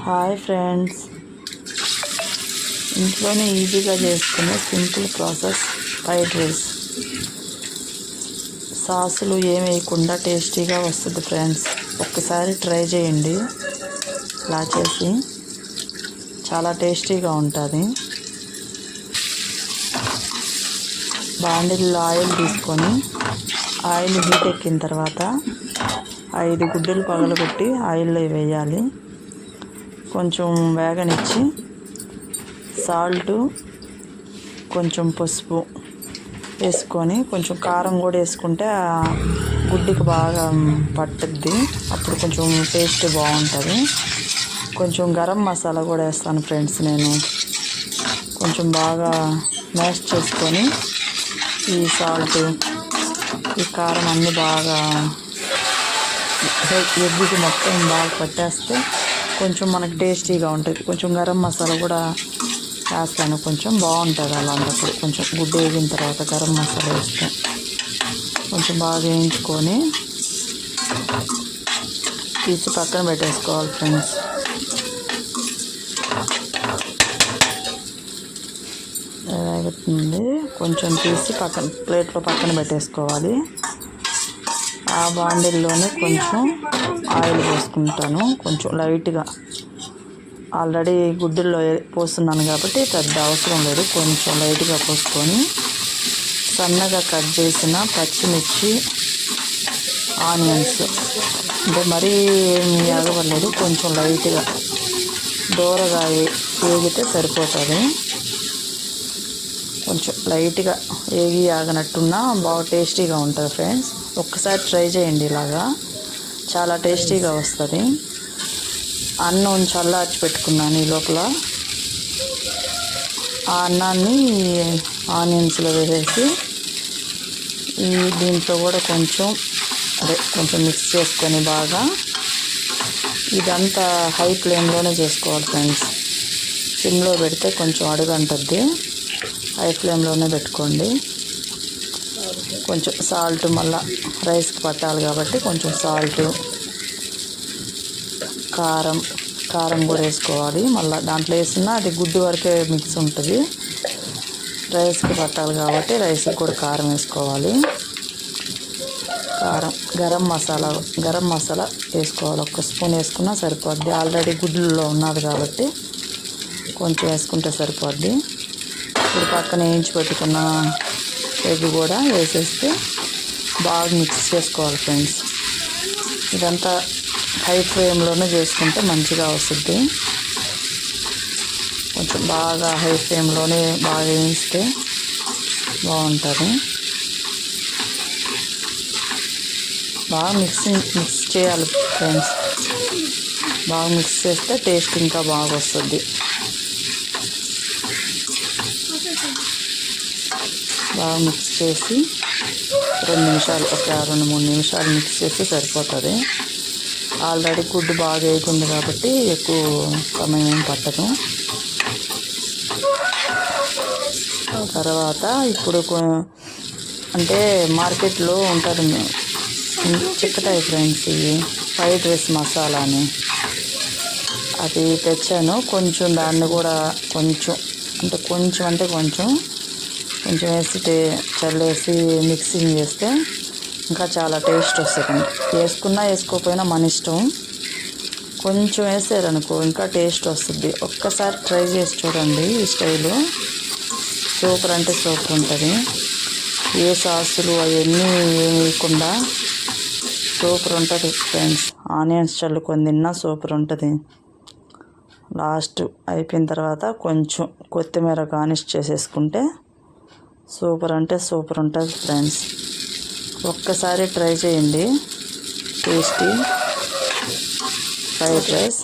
Hi friends, ఇంట్లోనే ఈజీగా చేసుకునే సింపుల్ ప్రాసెస్ ఫ్రైడ్ రైస్. సాసులు ఏం వేయకుండా టేస్టీగా వస్తుంది ఫ్రెండ్స్. ఒక్కసారి ట్రై చేయండి. ఇలా చేసి చాలా టేస్టీగా ఉంటుంది. బాండిల్లో ఆయిల్ తీసుకొని ఆయిల్ హీట్ ఎక్కిన తర్వాత 5 గుడ్డలు పగలగొట్టి ఆయిల్లో వేయాలి. కొంచెం వేగనిచ్చి సాల్టు, కొంచెం పసుపు వేసుకొని కొంచెం కారం కూడా వేసుకుంటే గుడ్డికి బాగా పట్టుద్ది. అప్పుడు కొంచెం టేస్ట్ బాగుంటుంది. కొంచెం గరం మసాలా కూడా వేస్తాను ఫ్రెండ్స్. నేను కొంచెం బాగా మ్యాష్ చేసుకొని ఈ సాల్ట్, ఈ కారం అన్నీ బాగా ఎగ్గుకి మొత్తం బాగా పట్టేస్తే కొంచెం మనకు టేస్టీగా ఉంటుంది. కొంచెం గరం మసాలా కూడా వేస్తాను, కొంచెం బాగుంటుంది. అలాంటప్పుడు కొంచెం గుడ్డు వేగిన తర్వాత గరం మసాలా వేస్తే కొంచెం బాగా వేయించుకొని తీసి పక్కన పెట్టేసుకోవాలి ఫ్రెండ్స్. వేగుతుంది, కొంచెం తీసి ప్లేట్లో పక్కన పెట్టేసుకోవాలి. ఆ బాండిల్లోనే కొంచెం ఆయిల్ పోసుకుంటాను, కొంచెం లైట్గా. ఆల్రెడీ గుడ్డుల్లో పోస్తున్నాను కాబట్టి పెద్ద అవసరం లేదు. కొంచెం లైట్గా పోసుకొని సన్నగా కట్ చేసిన పచ్చిమిర్చి, ఆనియన్స్, అంటే మరీ ఏమి ఆగవలేదు, కొంచెం లైట్గా దూరగా వేగితే సరిపోతుంది. కొంచెం లైట్గా ఏగి ఆగనట్టున్నా బాగా టేస్టీగా ఉంటుంది ఫ్రెండ్స్. ఒక్కసారి ట్రై చేయండి, ఇలాగా చాలా టేస్టీగా వస్తుంది. అన్నం చల్లార్చి పెట్టుకున్నాను. ఈ లోపల ఆ అన్నాన్ని ఆనియన్స్లో వేసేసి దీంట్లో కూడా కొంచెం మిక్స్ చేసుకొని బాగా ఇదంతా హై ఫ్లేమ్లోనే చేసుకోవాలి ఫ్రెండ్స్. సిమ్లో పెడితే కొంచెం అడుగంటుంది. హై ఫ్లేమ్లోనే పెట్టుకోండి. కొంచెం సాల్ట్, మళ్ళీ రైస్కి పట్టాలి కాబట్టి కొంచెం సాల్ట్, కారం కూడా వేసుకోవాలి. మళ్ళీ దాంట్లో వేసినా అది గుడ్డు వరకే మిక్స్ ఉంటుంది. రైస్కి పట్టాలి కాబట్టి రైస్కి కూడా కారం వేసుకోవాలి. గరం మసాలా వేసుకోవాలి. 1 స్పూన్ వేసుకున్నా సరిపోద్ది. ఆల్రెడీ గుడ్లలో ఉన్నది కాబట్టి కొంచెం వేసుకుంటే సరిపోద్ది. ఇప్పుడు పక్కన వేయించి పెట్టుకున్న ఎగ్ కూడా వేసేస్తే బాగా మిక్స్ చేసుకోవాలి ఫ్రెండ్స్. ఇదంతా హై ఫ్లేమ్లోనే చేసుకుంటే మంచిగా వస్తుంది. కొంచెం బాగా హై ఫ్లేమ్లోనే బాగా వేయిస్తే బాగుంటుంది. బాగా మిక్స్ చేయాలి ఫ్రెండ్స్. బాగా మిక్స్ చేస్తే టేస్ట్ ఇంకా బాగా వస్తుంది. బాగా మిక్స్ చేసి 2 నిమిషాలు, ఒక 2-3 నిమిషాలు మిక్స్ చేస్తే సరిపోతుంది. ఆల్రెడీ గుడ్డు బాగా వేగుంది కాబట్టి ఎక్కువ సమయం ఏం పట్టదు. తర్వాత ఇప్పుడు అంటే మార్కెట్లో ఉంటుంది చిక్కటాయి ఫ్రెండ్స్, ఇవి ఫ్రైడ్ రైస్ మసాలా అని. అది తెచ్చాను. కొంచెం దాన్ని కూడా కొంచెం వేసి చల్లేసి మిక్సింగ్ చేస్తే ఇంకా చాలా టేస్ట్ వస్తుంది. వేసుకోకపోయినా మన ఇష్టం. కొంచెం వేసారనుకో ఇంకా టేస్ట్ వస్తుంది. ఒక్కసారి ట్రై చేసి చూడండి. ఈ స్టైలు సూపర్ అంటే సూపర్ ఉంటుంది. ఏ సాసులు అవన్నీ ఏమి వేయకుండా సూపర్ ఉంటుంది ఫ్రెండ్స్. ఆనియన్స్ చల్లుకొని తిన్నా సూపర్ ఉంటుంది. లాస్ట్ అయిపోయిన తర్వాత కొంచెం కొత్తిమీర గార్నిష్ చేసేసుకుంటే సూపర్ అంటే సూపర్ ఉంటుంది ఫ్రెండ్స్. ఒక్కసారి ట్రై చేయండి. Tasty fried rice.